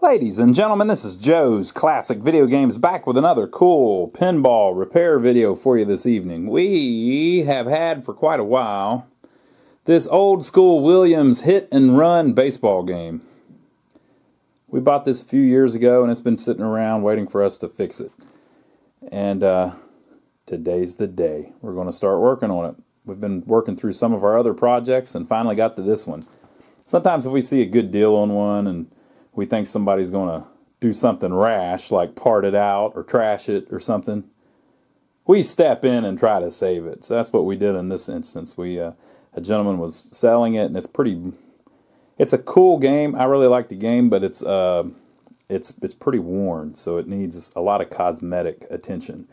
Ladies and gentlemen, this is Joe's Classic Video Games back with another cool pinball repair video for you this evening. We have had for quite a while this old school Williams hit and run baseball game. We bought this a few years ago and it's been sitting around waiting for us to fix it. And today's the day. We're going to start working on it. We've been working through some of our other projects and finally got to this one. Sometimes if we see a good deal on one and we think somebody's going to do something rash, like part it out or trash it or something, we step in and try to save it. So that's what we did in this instance. A gentleman was selling it, and it's a cool game. I really like the game, but it's pretty worn, so it needs a lot of cosmetic attention.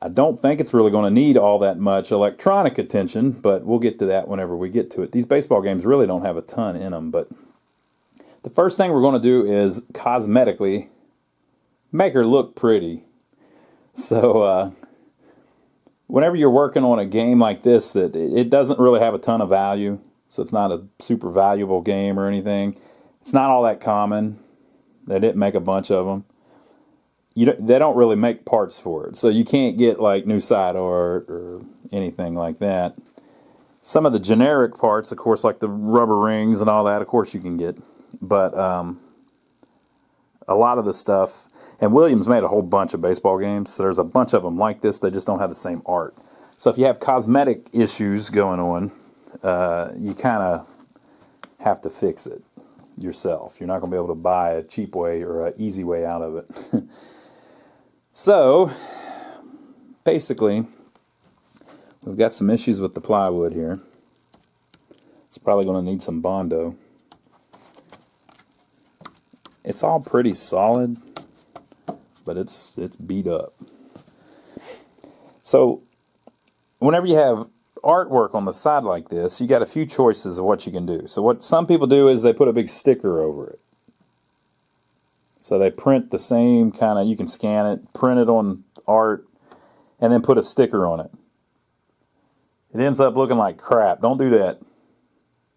I don't think it's really going to need all that much electronic attention, but we'll get to that whenever we get to it. These baseball games really don't have a ton in them, but the first thing we're going to do is cosmetically make her look pretty. So whenever you're working on a game like this that it doesn't really have a ton of value, so it's not a super valuable game or anything, it's not all that common. They didn't make a bunch of them. They don't really make parts for it, so you can't get like new side art or anything like that. Some of the generic parts, of course, like the rubber rings and all that, of course you can get. But a lot of the stuff, and Williams made a whole bunch of baseball games, so there's a bunch of them like this. They just don't have the same art. So if you have cosmetic issues going on, you kind of have to fix it yourself. You're not going to be able to buy a cheap way or an easy way out of it. So basically, we've got some issues with the plywood here. It's probably going to need some Bondo. It's all pretty solid, but it's beat up. So whenever you have artwork on the side like this, you got a few choices of what you can do. So what some people do is they put a big sticker over it. So they print the same kind of, you can scan it, print it on art, and then put a sticker on it. It ends up looking like crap. Don't do that.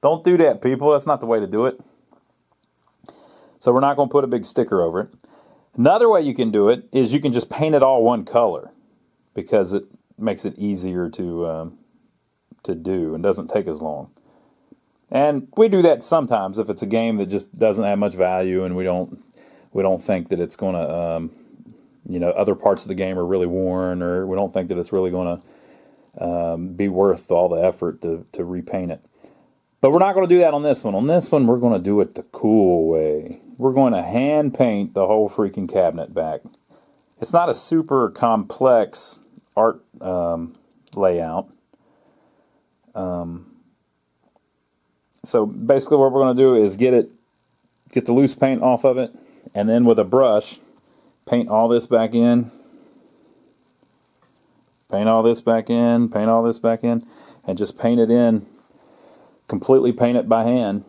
Don't do that, people. That's not the way to do it. So we're not going to put a big sticker over it. Another way you can do it is you can just paint it all one color, because it makes it easier to do and doesn't take as long. And we do that sometimes if it's a game that just doesn't have much value and we don't think that it's going to, other parts of the game are really worn, or we don't think that it's really going to be worth all the effort to repaint it. But we're not going to do that on this one. On this one, we're going to do it the cool way. We're going to hand paint the whole freaking cabinet back. It's not a super complex art layout. So basically what we're going to do is get the loose paint off of it, and then with a brush, paint all this back in, paint all this back in, paint all this back in, and just paint it in. Completely paint it by hand.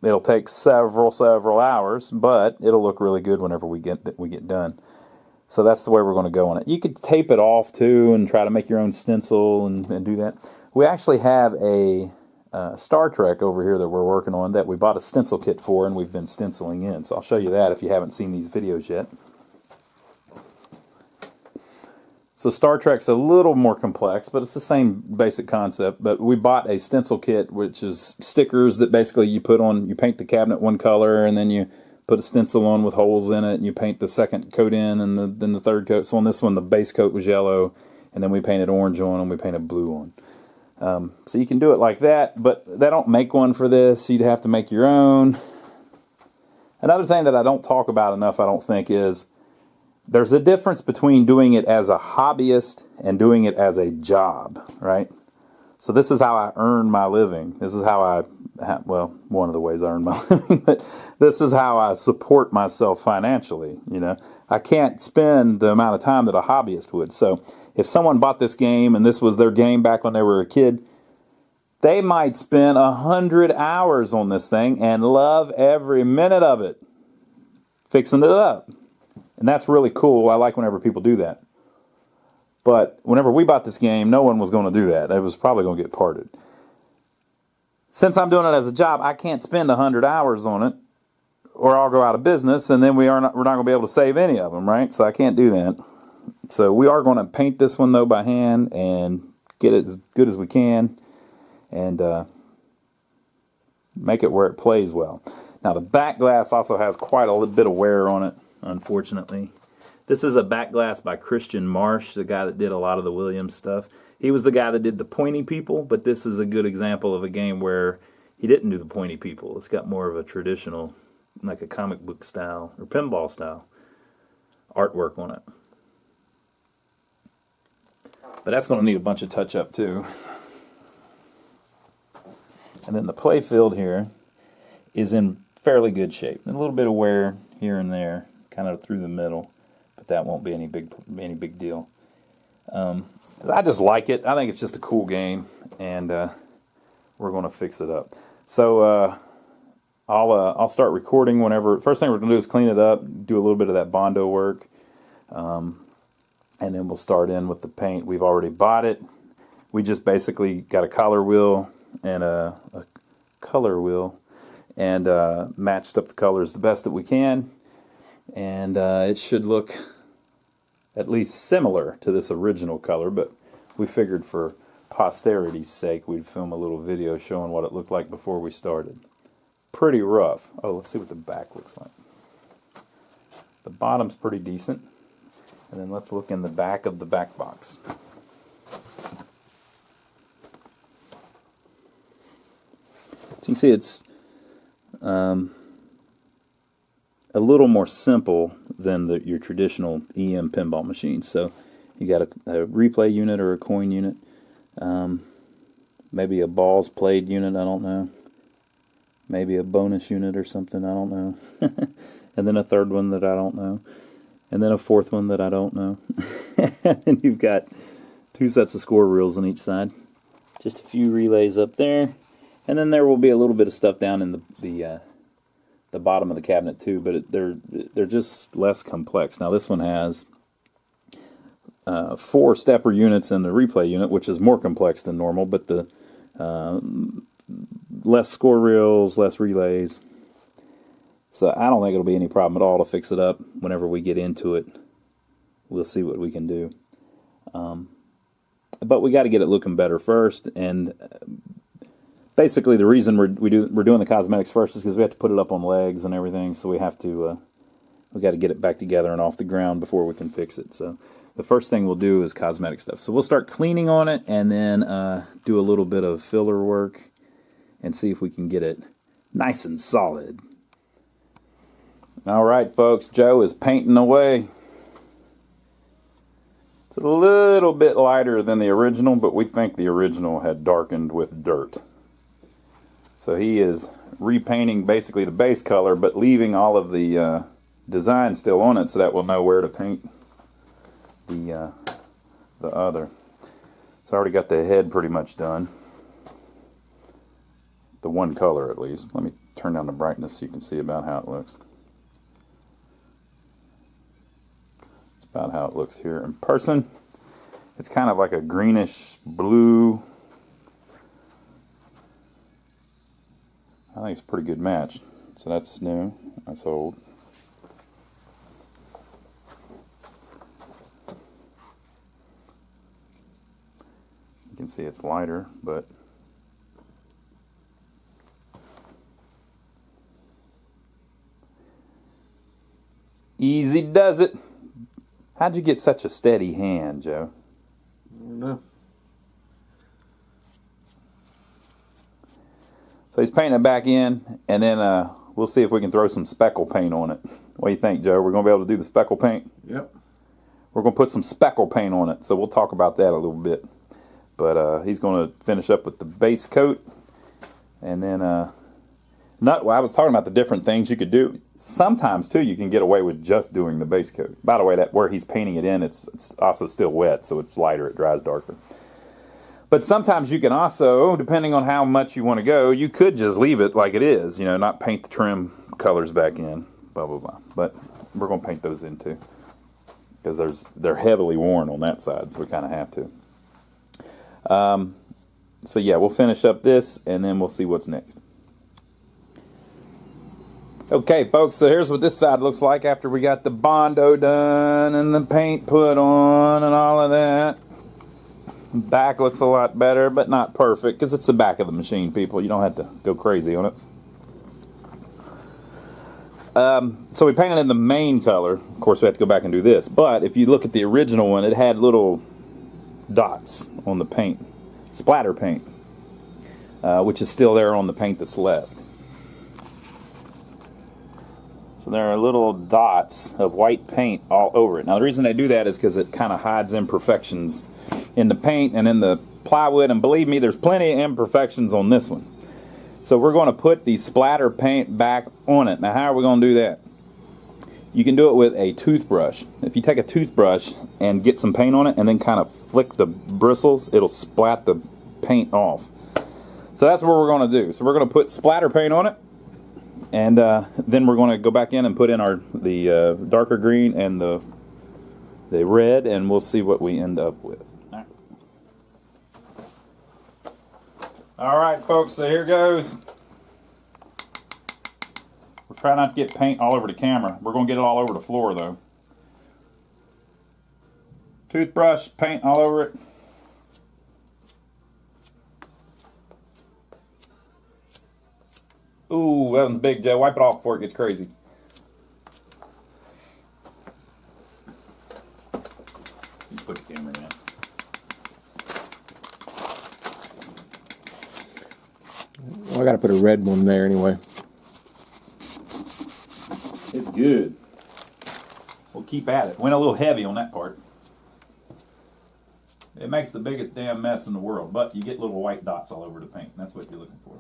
It'll take several hours, but it'll look really good whenever we get done. So that's the way we're going to go on it. You could tape it off too and try to make your own stencil and do that. We actually have a Star Trek over here that we're working on that we bought a stencil kit for, and we've been stenciling in. So I'll show you that if you haven't seen these videos yet. So Star Trek's a little more complex, but it's the same basic concept. But we bought a stencil kit, which is stickers that basically you paint the cabinet one color, and then you put a stencil on with holes in it, and you paint the second coat in, and then the third coat. So on this one, the base coat was yellow, and then we painted orange on, and we painted blue on. So you can do it like that, but they don't make one for this. You'd have to make your own. Another thing that I don't talk about enough, I don't think, is there's a difference between doing it as a hobbyist and doing it as a job, right? So this is how I earn my living. This is how one of the ways I earn my living, but this is how I support myself financially. I can't spend the amount of time that a hobbyist would. So if someone bought this game and this was their game back when they were a kid, they might spend 100 hours on this thing and love every minute of it, fixing it up. And that's really cool. I like whenever people do that. But whenever we bought this game, no one was going to do that. It was probably going to get parted. Since I'm doing it as a job, I can't spend 100 hours on it. or I'll go out of business, and then we're not going to be able to save any of them, right? So I can't do that. So we are going to paint this one though by hand and get it as good as we can, and make it where it plays well. Now the back glass also has quite a little bit of wear on it, unfortunately. This is a back glass by Christian Marsh, the guy that did a lot of the Williams stuff. He was the guy that did the pointy people, but this is a good example of a game where he didn't do the pointy people. It's got more of a traditional, like a comic book style, or pinball style artwork on it. But that's going to need a bunch of touch-up too. And then the play field here is in fairly good shape. A little bit of wear here and there, kind of through the middle, but that won't be any big deal. I just like it. I think it's just a cool game, and we're going to fix it up. So I'll start recording whenever. First thing we're going to do is clean it up, do a little bit of that Bondo work, and then we'll start in with the paint. We've already bought it. We just basically got a color wheel and a color wheel, and matched up the colors the best that we can, and it should look at least similar to this original color, but we figured for posterity's sake we'd film a little video showing what it looked like before we started. Pretty rough. Oh, let's see what the back looks like. The bottom's pretty decent, and then let's look in the back of the back box. So you can see it's a little more simple than your traditional EM pinball machine. So you got a replay unit or a coin unit, maybe a balls played unit, I don't know, maybe a bonus unit or something, I don't know, and then a third one that I don't know, and then a fourth one that I don't know. And you've got 2 sets of score reels on each side, just a few relays up there. And then there will be a little bit of stuff down in the bottom of the cabinet too, but they're just less complex. Now this one has 4 stepper units in the replay unit, which is more complex than normal, but the less score reels, less relays. So I don't think it'll be any problem at all to fix it up whenever we get into it. We'll see what we can do. But we got to get it looking better first, and basically, the reason we're doing the cosmetics first is because we have to put it up on legs and everything. So we got to get it back together and off the ground before we can fix it. So the first thing we'll do is cosmetic stuff. So we'll start cleaning on it, and then do a little bit of filler work and see if we can get it nice and solid. All right, folks, Joe is painting away. It's a little bit lighter than the original, but we think the original had darkened with dirt. So he is repainting basically the base color, but leaving all of the design still on it, so that we'll know where to paint the other. So I already got the head pretty much done. The one color at least. Let me turn down the brightness so you can see about how it looks. It's about how it looks here in person. It's kind of like a greenish blue. I think it's a pretty good match. So that's new. That's old. You can see it's lighter, but easy does it. How'd you get such a steady hand, Joe? I don't know. So he's painting it back in, and then we'll see if we can throw some speckle paint on it. What do you think, Joe? We're going to be able to do the speckle paint? Yep. We're going to put some speckle paint on it, so we'll talk about that a little bit. But he's going to finish up with the base coat, and then well, I was talking about the different things you could do. Sometimes, too, you can get away with just doing the base coat. By the way, that where he's painting it in, it's also still wet, so it's lighter, it dries darker. But sometimes you can also, depending on how much you want to go, you could just leave it like it is, not paint the trim colors back in, blah, blah, blah. But we're going to paint those in, too, because they're heavily worn on that side, so we kind of have to. So, yeah, we'll finish up this, and then we'll see what's next. Okay, folks, so here's what this side looks like after we got the Bondo done and the paint put on and all of that. Back looks a lot better, but not perfect, because it's the back of the machine, people. You don't have to go crazy on it. So we painted in the main color. Of course, we have to go back and do this. But if you look at the original one, it had little dots on the paint. Splatter paint. Which is still there on the paint that's left. So there are little dots of white paint all over it. Now the reason they do that is because it kind of hides imperfections in the paint and in the plywood, and believe me, there's plenty of imperfections on this one. So we're going to put the splatter paint back on it. Now how are we going to do that? You can do it with a toothbrush. If you take a toothbrush and get some paint on it and then kind of flick the bristles, it'll splat the paint off. So that's what we're going to do. So we're going to put splatter paint on it, and then we're going to go back in and put in the darker green and the red, and we'll see what we end up with. All right, folks, so here goes. We'll try not to get paint all over the camera. We're going to get it all over the floor, though. Toothbrush, paint all over it. Ooh, that one's big, Joe. Wipe it off before it gets crazy. You put the camera down. Well, I got to put a red one there anyway. It's good. We'll keep at it. Went a little heavy on that part. It makes the biggest damn mess in the world, but you get little white dots all over the paint. That's what you're looking for.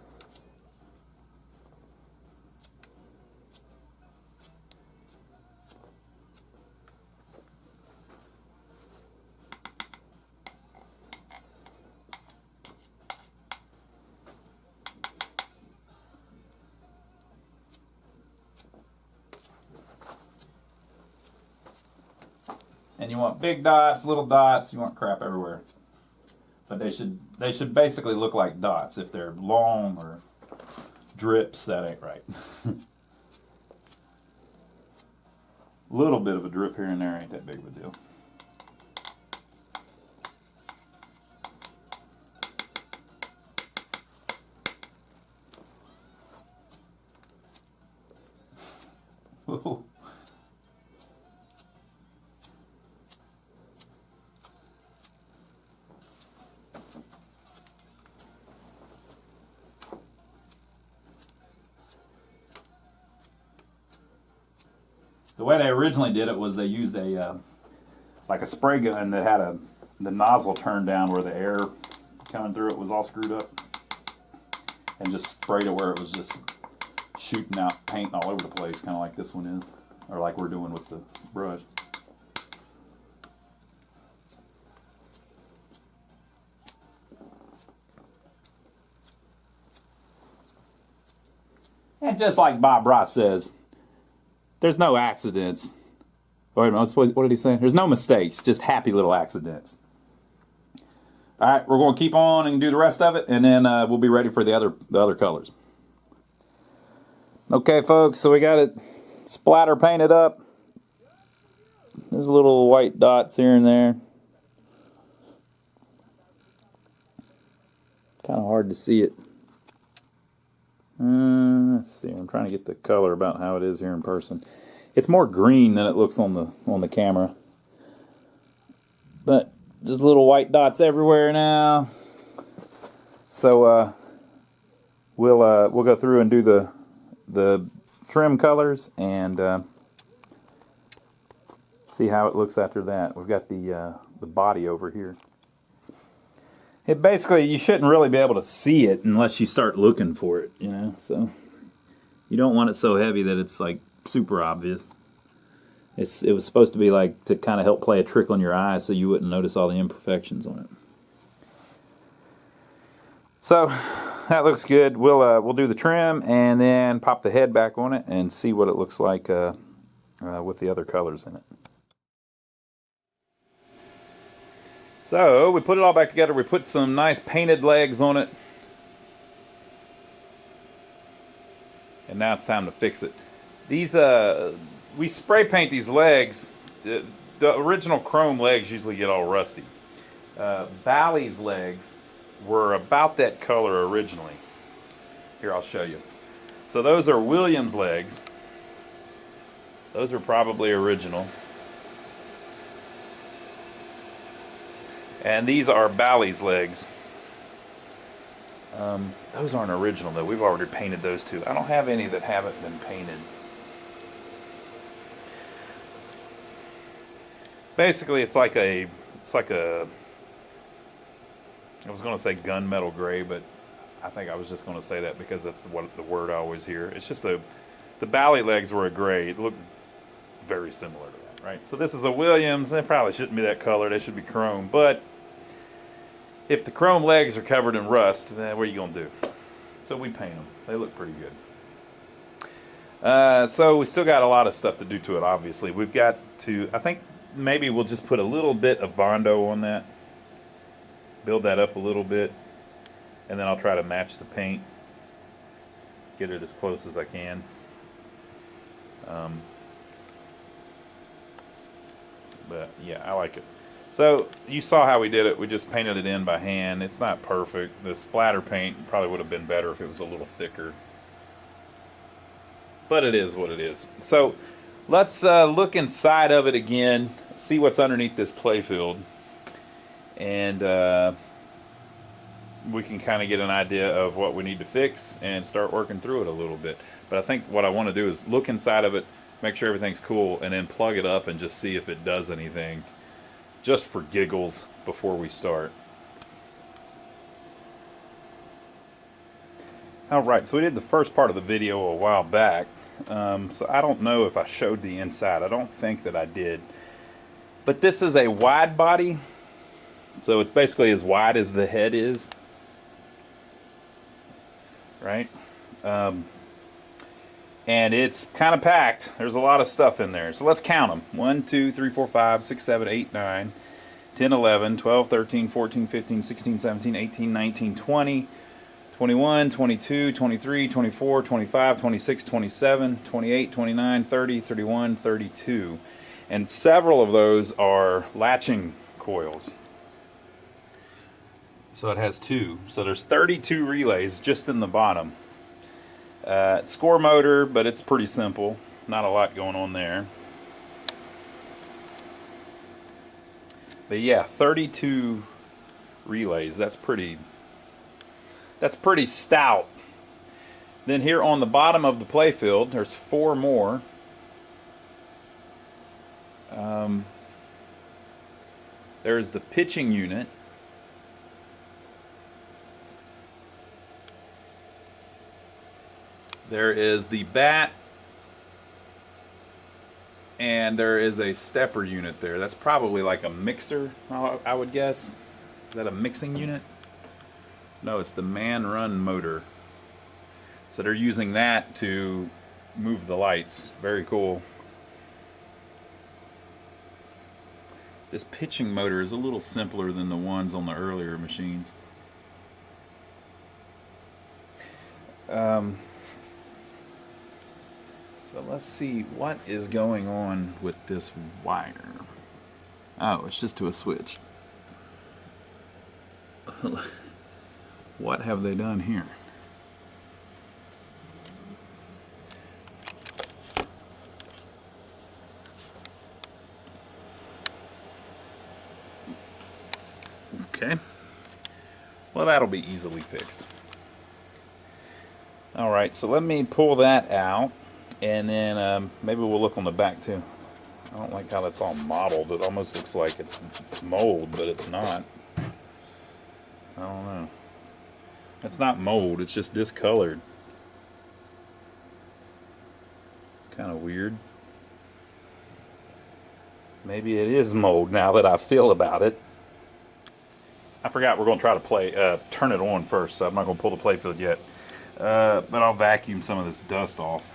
And you want big dots, little dots, you want crap everywhere. But they should basically look like dots. If they're long or drips, that ain't right. Little bit of a drip here and there ain't that big of a deal. Ooh. The way they originally did it was they used like a spray gun that had the nozzle turned down where the air coming through it was all screwed up, and just sprayed it where it was just shooting out paint all over the place, kind of like this one is, or like we're doing with the brush. And just like Bob Ross says, there's no accidents. Wait a minute, what did he say? There's no mistakes, just happy little accidents. All right, we're going to keep on and do the rest of it, and then we'll be ready for the other colors. Okay, folks, so we got it splatter painted up. There's little white dots here and there. Kind of hard to see it. Let's see. I'm trying to get the color about how it is here in person. It's more green than it looks on the camera. But just little white dots everywhere now. So we'll go through and do the trim colors and see how it looks after that. We've got the body over here. It basically, you shouldn't really be able to see it unless you start looking for it, you know. So you don't want it so heavy that it's like super obvious. It was supposed to be like to kind of help play a trick on your eyes so you wouldn't notice all the imperfections on it. So that looks good. We'll do the trim and then pop the head back on it and see what it looks like with the other colors in it. So we put it all back together. We put some nice painted legs on it. And now it's time to fix it. These, we spray paint these legs. The original chrome legs usually get all rusty. Bally's legs were about that color originally. Here, I'll show you. So those are Williams legs. Those are probably original. And these are Bally's legs. Those aren't original though. We've already painted those two. I don't have any that haven't been painted. Basically, it's like a, I was going to say gunmetal gray, but I think I was just going to say that because that's the word I always hear. It's just the Bally legs were a gray. It looked very similar to that, right? So this is a Williams. They probably shouldn't be that color. They should be chrome. But if the chrome legs are covered in rust, then what are you going to do? So we paint them. They look pretty good. So we still got a lot of stuff to do to it, obviously. We've got to, I think maybe we'll just put a little bit of Bondo on that. Build that up a little bit. And then I'll try to match the paint. Get it as close as I can. But yeah, I like it. So you saw how we did it. We just painted it in by hand. It's not perfect. The splatter paint probably would have been better if it was a little thicker. But it is what it is. So let's look inside of it again. See what's underneath this playfield. And we can kind of get an idea of what we need to fix and start working through it a little bit. But I think what I want to do is look inside of it, make sure everything's cool, and then plug it up and just see if it does anything, just for giggles before we start. Alright, so we did the first part of the video a while back, so I don't know if I showed the inside. I don't think that I did. But this is a wide body, so it's basically as wide as the head is. Right? And it's kind of packed. There's a lot of stuff in there. So let's count them. 1, 2, 3, 4, 5, 6, 7, 8, 9, 10, 11, 12, 13, 14, 15, 16, 17, 18, 19, 20, 21, 22, 23, 24, 25, 26, 27, 28, 29, 30, 31, 32. And several of those are latching coils. So it has 2. So there's 32 relays just in the bottom. It's score motor, but it's pretty simple. Not a lot going on there. But yeah, 32 relays. That's pretty stout. Then here on the bottom of the playfield, there's 4 more. There's the pitching unit. There is the bat, and there is a stepper unit there. That's probably like a mixer, I would guess. Is that a mixing unit? No, it's the man-run motor. So they're using that to move the lights. Very cool. This pitching motor is a little simpler than the ones on the earlier machines. So let's see what is going on with this wire. Oh, it's just to a switch. What have they done here? Okay. Well, that'll be easily fixed. All right, so let me pull that out. And then maybe we'll look on the back too. I don't like how that's all mottled. It almost looks like it's mold, but it's not. I don't know. It's not mold, it's just discolored. Kind of weird. Maybe it is mold now that I feel about it. I forgot we're going to try to turn it on first, so I'm not going to pull the playfield yet. But I'll vacuum some of this dust off.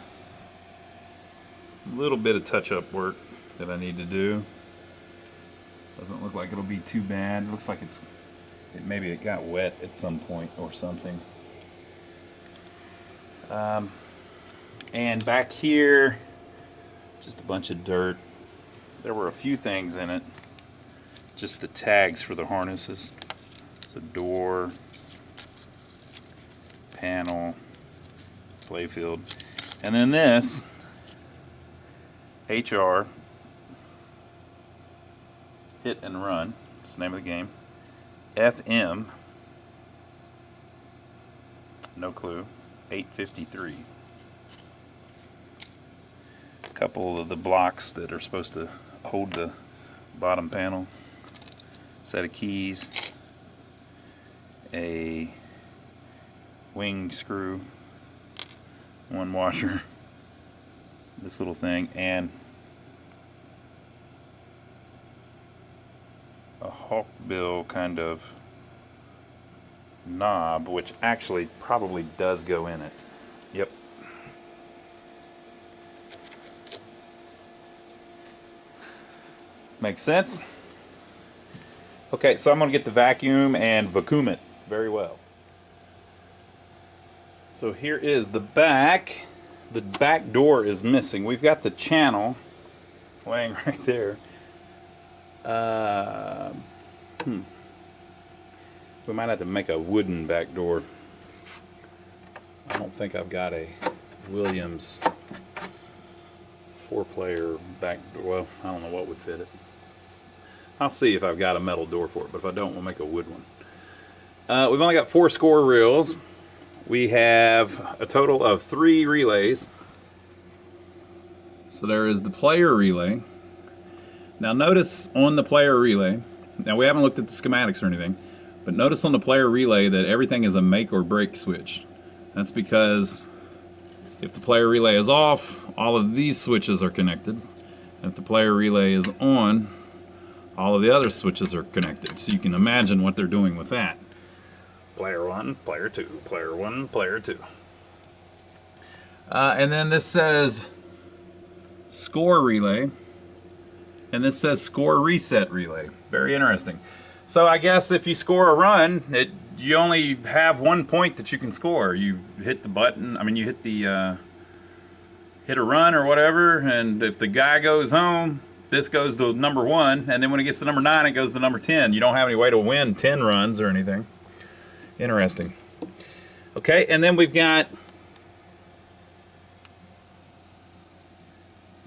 A little bit of touch-up work that I need to do. Doesn't look like it'll be too bad. It looks like maybe it got wet at some point or something. And back here, just a bunch of dirt. There were a few things in it. Just the tags for the harnesses. It's a door, panel, playfield. And then this, HR, hit and run, it's the name of the game. FM, no clue, 853. A couple of the blocks that are supposed to hold the bottom panel. Set of keys. A wing screw. One washer. This little thing. And a hawkbill kind of knob, which actually probably does go in it. Yep. Makes sense? Okay, so I'm going to get the vacuum and vacuum it very well. So here is the back. The back door is missing. We've got the channel laying right there. We might have to make a wooden back door. I don't think I've got a Williams 4-player back door. Well, I don't know what would fit it. I'll see if I've got a metal door for it, but if I don't, we'll make a wood one. We've only got 4 score reels. We have a total of 3 relays. So there is the player relay. Now notice on the player relay, now we haven't looked at the schematics or anything, but notice on the player relay that everything is a make or break switch. That's because if the player relay is off, all of these switches are connected. And if the player relay is on, all of the other switches are connected. So you can imagine what they're doing with that. Player 1, player 2, player 1, player 2. And then this says score relay. And this says score reset relay. Very interesting. So I guess if you score a run, you only have 1 point that you can score. You hit the button, you hit the hit a run or whatever, and if the guy goes home, this goes to number 1, and then when it gets to number 9, it goes to number 10. You don't have any way to win 10 runs or anything. Interesting. Okay, and then we've got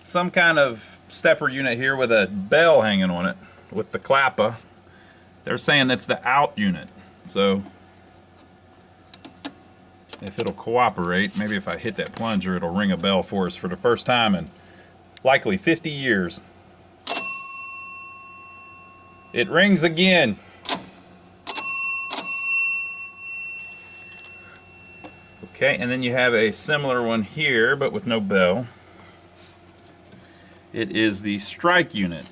some kind of stepper unit here with a bell hanging on it with the clapper. They're saying that's the out unit. So if it'll cooperate, maybe if I hit that plunger, it'll ring a bell for us for the first time in likely 50 years. It rings again. Okay, and then you have a similar one here, but with no bell. It is the strike unit.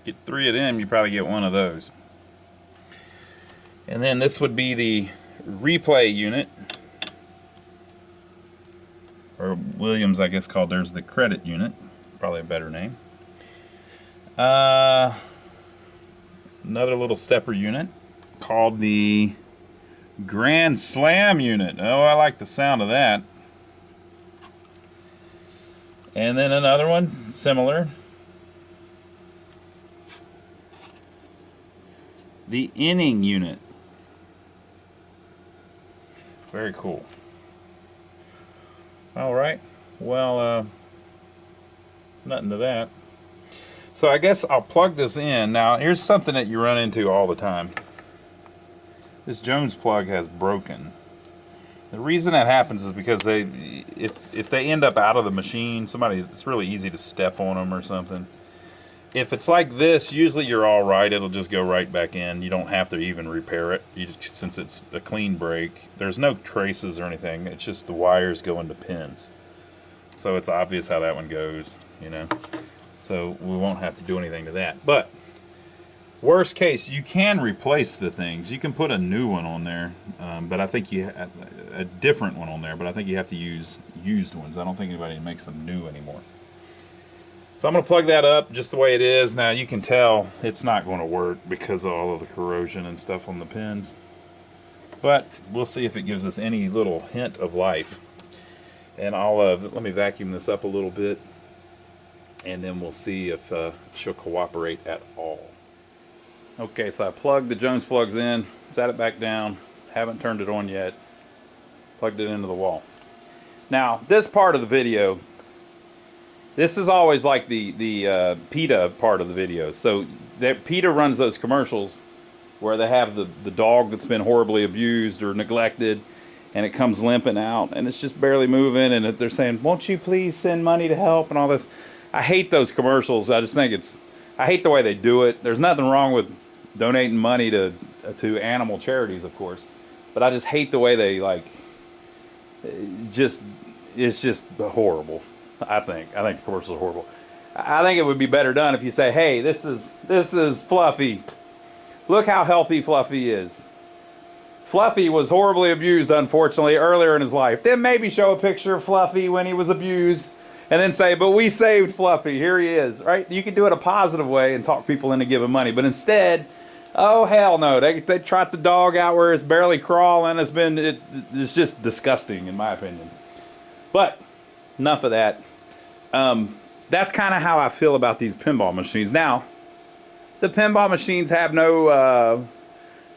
Get 3 of them, you probably get 1 of those. And then this would be the replay unit, or Williams, I guess, called theirs the credit unit. Probably a better name. Another little stepper unit called the Grand Slam unit. Oh, I like the sound of that. And then another one, similar. The inning unit. Very cool. All right. Well, nothing to that. So I guess I'll plug this in. Now, here's something that you run into all the time. This Jones plug has broken. The reason that happens is because if they end up out of the machine, it's really easy to step on them or something. If it's like this, usually you're all right. It'll just go right back in. You don't have to even repair it since it's a clean break. There's no traces or anything. It's just the wires go into pins. So it's obvious how that one goes, you know. So we won't have to do anything to that. But worst case, you can replace the things. You can put a new one on there, but I think a different one on there. But I think you have to use used ones. I don't think anybody makes them new anymore. So I'm going to plug that up just the way it is. Now you can tell it's not going to work because of all of the corrosion and stuff on the pins. But we'll see if it gives us any little hint of life. And I'll let me vacuum this up a little bit, and then we'll see if she'll cooperate at all. Okay, so I plugged the Jones plugs in, sat it back down, haven't turned it on yet, plugged it into the wall. Now, this part of the video, this is always like the PETA part of the video. So PETA runs those commercials where they have the dog that's been horribly abused or neglected, and it comes limping out, and it's just barely moving, and they're saying, won't you please send money to help, and all this. I hate those commercials. I just think I hate the way they do it. There's nothing wrong with donating money to animal charities, of course, but I just hate the way they, like, it's just horrible. I think the commercials are horrible. I think it would be better done if you say, hey, this is Fluffy. Look how healthy Fluffy is. Fluffy was horribly abused, unfortunately, earlier in his life. Then maybe show a picture of Fluffy when he was abused, and then say, but we saved Fluffy. Here he is, right? You can do it a positive way and talk people into giving money. But instead, oh, hell no. They trot the dog out where it's barely crawling. It's just disgusting, in my opinion. But enough of that. That's kind of how I feel about these pinball machines. Now, the pinball machines have no...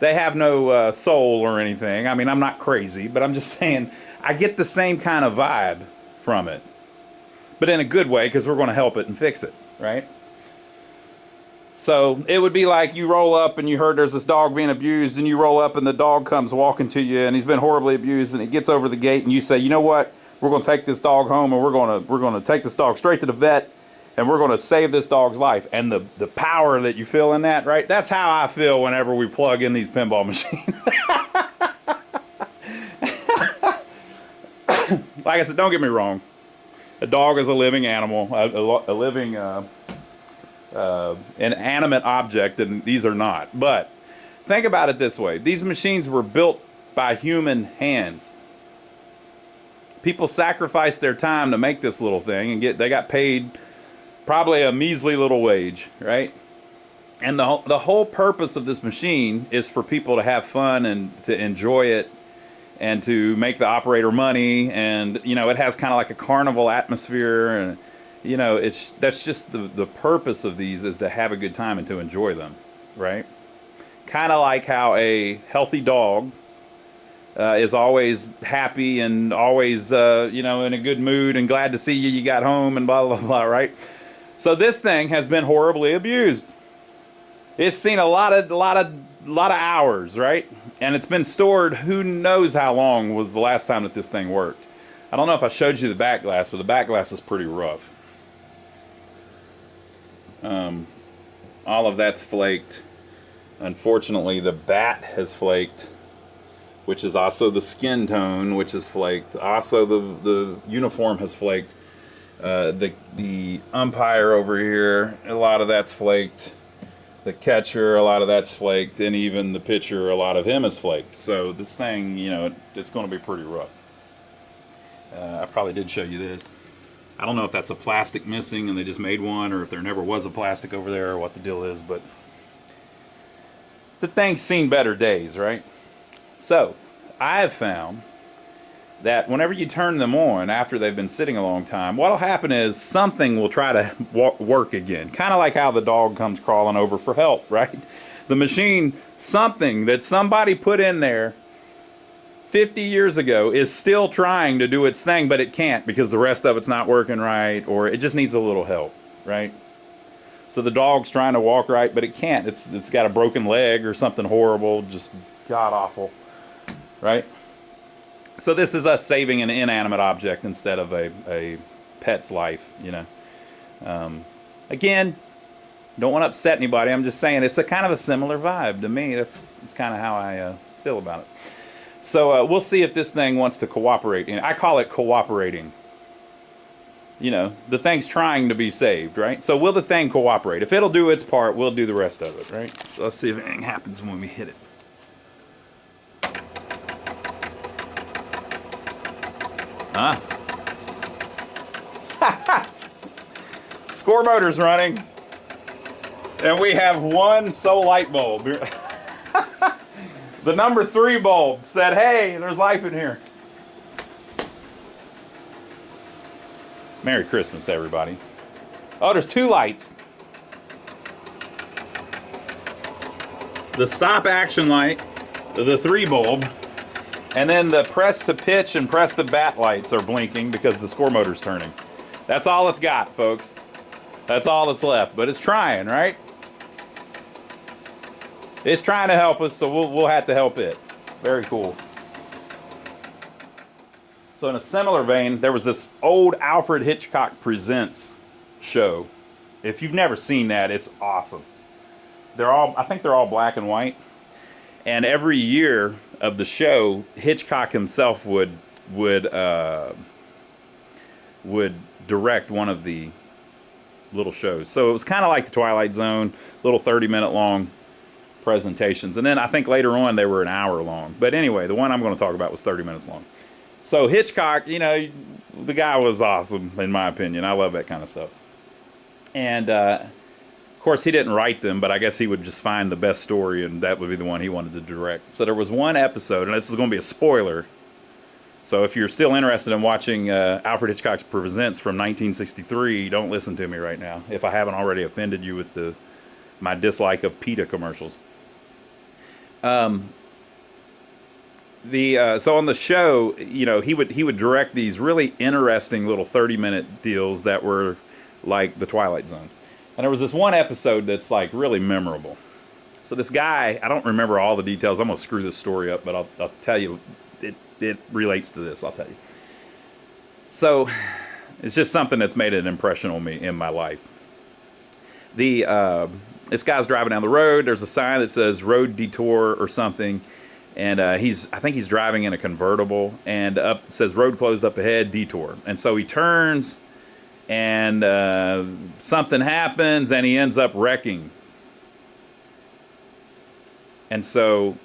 they have no soul or anything. I mean, I'm not crazy, but I'm just saying I get the same kind of vibe from it. But in a good way, because we're going to help it and fix it, right? So it would be like you roll up and you heard there's this dog being abused, and you roll up and the dog comes walking to you and he's been horribly abused, and it gets over the gate, and you say, you know what? We're going to take this dog home, and we're going to take this dog straight to the vet, and we're going to save this dog's life. And the power that you feel in that, right? That's how I feel whenever we plug in these pinball machines. Like I said, don't get me wrong. A dog is a living animal, a living inanimate object, and these are not. But think about it this way. These machines were built by human hands. People sacrificed their time to make this little thing, and they got paid probably a measly little wage, right? And the whole purpose of this machine is for people to have fun and to enjoy it and to make the operator money. And, you know, it has kind of like a carnival atmosphere, and, you know, that's just the purpose of these, is to have a good time and to enjoy them, right? Kind of like how a healthy dog is always happy and always, you know, in a good mood and glad to see you got home and blah, blah, blah, right? So this thing has been horribly abused. It's seen a lot of hours, right? And it's been stored, who knows how long was the last time that this thing worked. I don't know if I showed you the back glass, but the back glass is pretty rough. All of that's flaked. Unfortunately, the bat has flaked, which is also the skin tone, which is flaked. Also, the uniform has flaked. The umpire over here, a lot of that's flaked. The catcher, a lot of that's flaked, and even the pitcher, a lot of him is flaked. So this thing, you know, it's going to be pretty rough. I probably did show you this. I don't know if that's a plastic missing and they just made one, or if there never was a plastic over there, or what the deal is, but the thing's seen better days, right? So I have found that whenever you turn them on after they've been sitting a long time, what'll happen is something will try to work again. Kind of like how the dog comes crawling over for help, right? The machine, something that somebody put in there 50 years ago is still trying to do its thing, but it can't because the rest of it's not working right, or it just needs a little help, right? So the dog's trying to walk right, but it can't. It's got a broken leg or something horrible, just god-awful, right? So this is us saving an inanimate object instead of a pet's life, you know. Again, don't want to upset anybody. I'm just saying it's a kind of a similar vibe to me. It's kind of how I feel about it. So we'll see if this thing wants to cooperate. I call it cooperating. You know, the thing's trying to be saved, right? So will the thing cooperate? If it'll do its part, we'll do the rest of it, right? So let's see if anything happens when we hit it. Huh? Score motor's running. And we have one sole light bulb. The number 3 bulb said, hey, there's life in here. Merry Christmas, everybody. Oh, there's 2 lights. The stop action light, the 3 bulb, and then the press to pitch and press to bat lights are blinking because the score motor's turning. That's all it's got, folks. That's all that's left, but it's trying, right? It's trying to help us, so we'll have to help it. Very cool. So in a similar vein, there was this old Alfred Hitchcock Presents show. If you've never seen that, it's awesome. I think they're all black and white. And every year of the show, Hitchcock himself would direct one of the little shows. So it was kind of like the Twilight Zone, little 30-minute long presentations. And then I think later on they were an hour long. But anyway, the one I'm going to talk about was 30 minutes long. So Hitchcock, you know, the guy was awesome in my opinion. I love that kind of stuff. And of course, he didn't write them, but I guess he would just find the best story, and that would be the one he wanted to direct. So there was one episode, and this is going to be a spoiler. So if you're still interested in watching Alfred Hitchcock Presents from 1963, don't listen to me right now, if I haven't already offended you with my dislike of PETA commercials. So on the show, you know, he would direct these really interesting little 30-minute deals that were like the Twilight Zone. And there was this one episode that's like really memorable. So this guy, I don't remember all the details. I'm gonna screw this story up, but I'll tell you, it relates to this. I'll tell you. So it's just something that's made an impression on me in my life. This guy's driving down the road. There's a sign that says "Road Detour" or something, and I think he's driving in a convertible, and up it says "Road closed up ahead, detour." And so he turns. And something happens, and he ends up wrecking. And so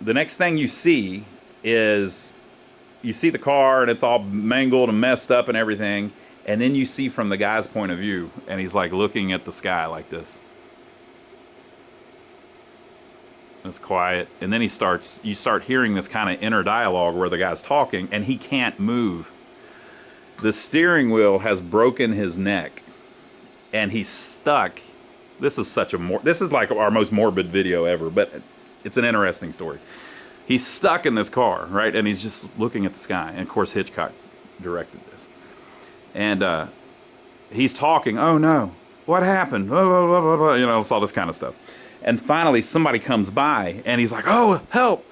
the next thing you see is you see the car, and it's all mangled and messed up and everything. And then you see from the guy's point of view, and he's like looking at the sky like this. It's quiet. And then you start hearing this kind of inner dialogue where the guy's talking, and he can't move. The steering wheel has broken his neck, and he's stuck. This is like our most morbid video ever, but it's an interesting story. He's stuck in this car, right? And he's just looking at the sky. And of course, Hitchcock directed this. And he's talking, "Oh no, what happened?" Blah, blah, blah, blah, blah. You know, it's all this kind of stuff. And finally, somebody comes by, and he's like, "Oh, help.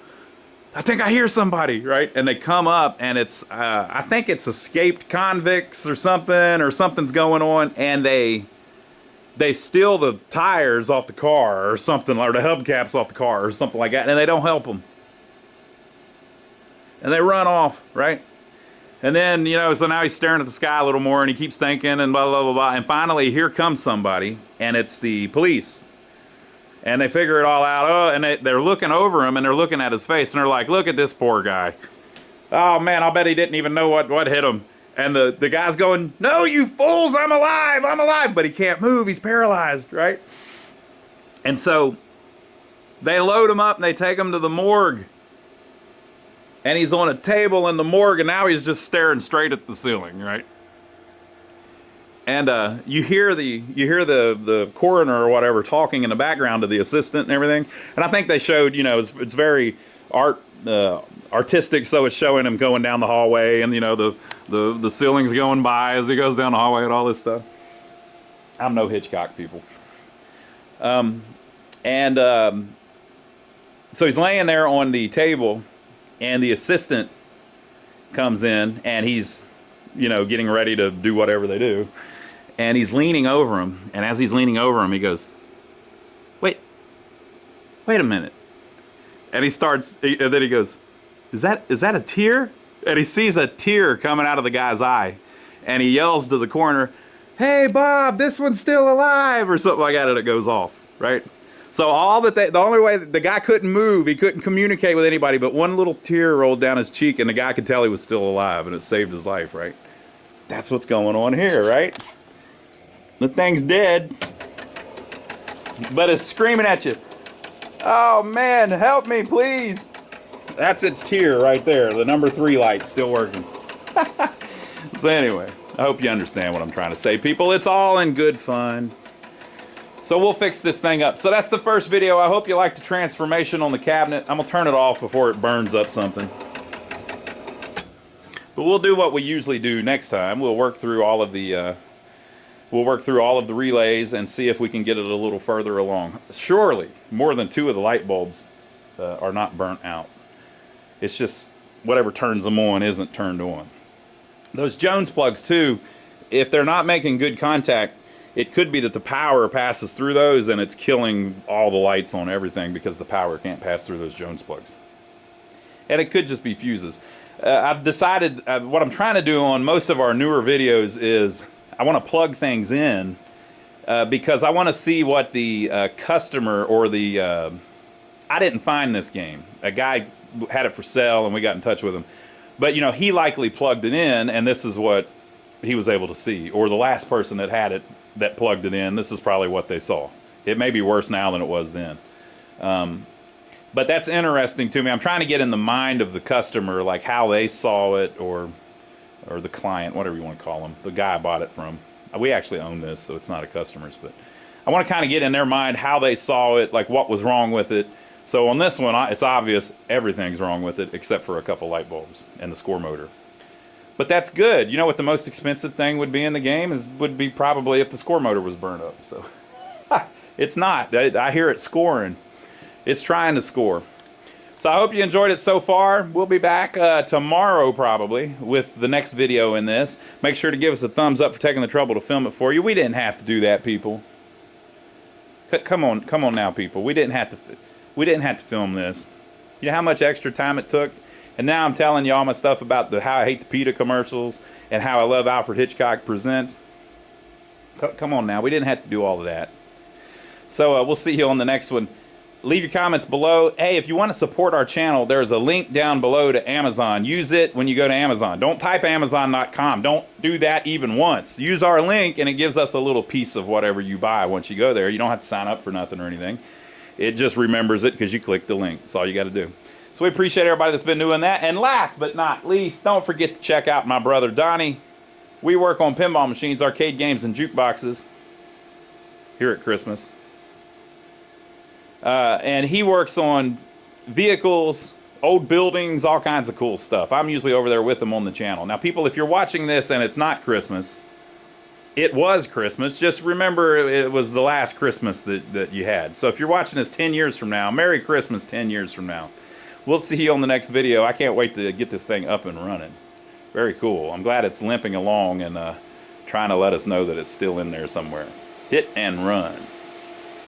I think I hear somebody," right? And they come up, and it's, I think it's escaped convicts or something's going on, and they steal the tires off the car or something, or the hubcaps off the car or something like that, and they don't help them. And they run off, right? And then, you know, so now he's staring at the sky a little more, and he keeps thinking, and blah, blah, blah, blah. And finally, here comes somebody, and it's the police. And they figure it all out. Oh, and they're looking over him, and they're looking at his face, and they're like, "Look at this poor guy. Oh, man, I'll bet he didn't even know what hit him." And the guy's going, "No, you fools, I'm alive, I'm alive." But he can't move, he's paralyzed, right? And so they load him up, and they take him to the morgue. And he's on a table in the morgue, and now he's just staring straight at the ceiling, right? And you hear the coroner or whatever talking in the background to the assistant and everything. And I think they showed, you know, it's very artistic, so it's showing him going down the hallway, and you know the ceiling's going by as he goes down the hallway and all this stuff. I'm no Hitchcock, people. So he's laying there on the table, and the assistant comes in, and he's, you know, getting ready to do whatever they do. And he's leaning over him, and as he's leaning over him, he goes, wait a minute. And then he goes, is that a tear? And he sees a tear coming out of the guy's eye. And he yells to the coroner, "Hey, Bob, this one's still alive," or something like that, and it goes off, right? So the only way that the guy couldn't move, he couldn't communicate with anybody, but one little tear rolled down his cheek, and the guy could tell he was still alive, and it saved his life, right? That's what's going on here, right? The thing's dead, but it's screaming at you. "Oh man, help me, please." That's its tear right there. The number 3 light still working. So anyway, I hope you understand what I'm trying to say, people. It's all in good fun. So we'll fix this thing up. So that's the first video. I hope you liked the transformation on the cabinet. I'm gonna turn it off before it burns up something. But we'll do what we usually do next time. We'll work through all of the relays and see if we can get it a little further along. Surely, more than 2 of the light bulbs are not burnt out. It's just whatever turns them on isn't turned on. Those Jones plugs too, if they're not making good contact, it could be that the power passes through those and it's killing all the lights on everything because the power can't pass through those Jones plugs. And it could just be fuses. I've decided what I'm trying to do on most of our newer videos is I want to plug things in because I want to see what the customer or the... I didn't find this game. A guy had it for sale and we got in touch with him. But, you know, he likely plugged it in and this is what he was able to see. Or the last person that had it that plugged it in, this is probably what they saw. It may be worse now than it was then. But that's interesting to me. I'm trying to get in the mind of the customer, like how they saw it, or the client, whatever you want to call them, the guy I bought it from. We actually own this, so it's not a customer's, but I want to kind of get in their mind how they saw it, like what was wrong with it. So on this one, it's obvious everything's wrong with it except for a couple light bulbs and the score motor. But that's good. You know what the most expensive thing would be in the game would be probably if the score motor was burned up. So it's not. I hear it scoring. It's trying to score. So I hope you enjoyed it so far. We'll be back tomorrow probably with the next video in this. Make sure to give us a thumbs up for taking the trouble to film it for you. We didn't have to do that, people. Come on now, people. We didn't have to film this. You know how much extra time it took? And now I'm telling you all my stuff about how I hate the PETA commercials and how I love Alfred Hitchcock Presents. Come on now. We didn't have to do all of that. So we'll see you on the next one. Leave your comments below. Hey, if you want to support our channel, there's a link down below to Amazon. Use it when you go to Amazon. Don't type Amazon.com. Don't do that even once. Use our link and it gives us a little piece of whatever you buy once you go there. You don't have to sign up for nothing or anything. It just remembers it because you click the link. That's all you got to do. So we appreciate everybody that's been doing that. And last but not least, don't forget to check out my brother Donnie. We work on pinball machines, arcade games, and jukeboxes here at Christmas. And he works on vehicles, old buildings, all kinds of cool stuff. I'm usually over there with him on the channel. Now, people, if you're watching this and it's not Christmas, it was Christmas. Just remember it was the last Christmas that you had. So if you're watching this 10 years from now, Merry Christmas 10 years from now. We'll see you on the next video. I can't wait to get this thing up and running. Very cool. I'm glad it's limping along and trying to let us know that it's still in there somewhere. Hit and run.